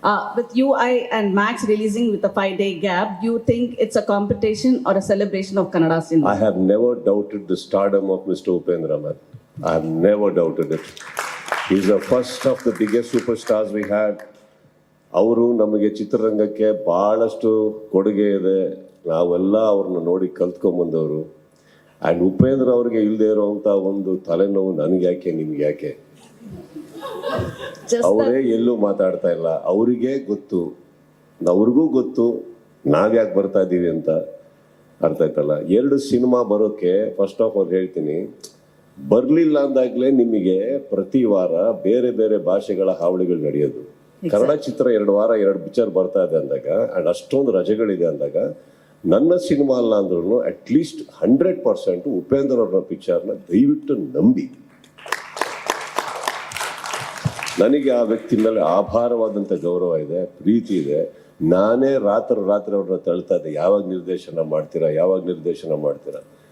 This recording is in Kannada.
With UI and Max releasing with a 5-day gap, do you think it's a competition or a celebration of Kannada cinema? I have never doubted the stardom of Mr. Upendra, man. I have never doubted it. He's the first of the biggest superstars we had. ಅವರು ನಮಗೆ ಚಿತ್ರರಂಗಕ್ಕೆ ಭಾಳಷ್ಟು ಕೊಡುಗೆ ಇದೆ. ನಾವೆಲ್ಲ ಅವ್ರನ್ನ ನೋಡಿ ಕಲ್ತ್ಕೊಂಡ್ಬಂದವರು. ಆ್ಯಂಡ್ ಉಪೇಂದ್ರ ಅವ್ರಿಗೆ ಇಲ್ಲದೆ ಇರೋವಂಥ ಒಂದು ತಲೆನೋವು ನನಗೆ ಯಾಕೆ, ನಿಮ್ಗೆ ಯಾಕೆ? ಅವರೇ ಎಲ್ಲೂ ಮಾತಾಡ್ತಾ ಇಲ್ಲ. ಅವರಿಗೆ ಗೊತ್ತು, ಅವ್ರಿಗೂ ಗೊತ್ತು ನಾವ್ಯಾಕೆ ಬರ್ತಾ ಇದ್ದೀವಿ ಅಂತ. ಅರ್ಥ ಆಯ್ತಲ್ಲ? 2 ಸಿನಿಮಾ ಬರೋಕ್ಕೆ ಫಸ್ಟ್ ಆಫ್ ಆಲ್ ಹೇಳ್ತೀನಿ, ಬರಲಿಲ್ಲ ಅಂದಾಗಲೇ ನಿಮಗೆ ಪ್ರತಿ ವಾರ ಬೇರೆ ಬೇರೆ ಭಾಷೆಗಳ ಹಾವಳಿಗಳು ನಡೆಯೋದು. ಕನ್ನಡ ಚಿತ್ರ 2 ವಾರ 2 ಪಿಕ್ಚರ್ ಬರ್ತಾ ಇದೆ ಅಂದಾಗ, ಆ್ಯಂಡ್ ಅಷ್ಟೊಂದು ರಜೆಗಳಿದೆ ಅಂದಾಗ, ನನ್ನ ಸಿನಿಮಾ ಅಲ್ಲ ಅಂದ್ರೂ ಅಟ್ಲೀಸ್ಟ್ 100% ಉಪೇಂದ್ರ ಅವರ ಪಿಕ್ಚರ್ನ ದಯವಿಟ್ಟು ನಂಬಿ. ನನಗೆ ಆ ವ್ಯಕ್ತಿ ಮೇಲೆ ಆಭಾರವಾದಂಥ ಗೌರವ ಇದೆ, ಪ್ರೀತಿ ಇದೆ. ನಾನೇ ರಾತ್ರಿ ಅವ್ರನ್ನ ತಳ್ತಾ ಇದ್ದೆ, ಯಾವಾಗ ನಿರ್ದೇಶನ ಮಾಡ್ತೀರಾ.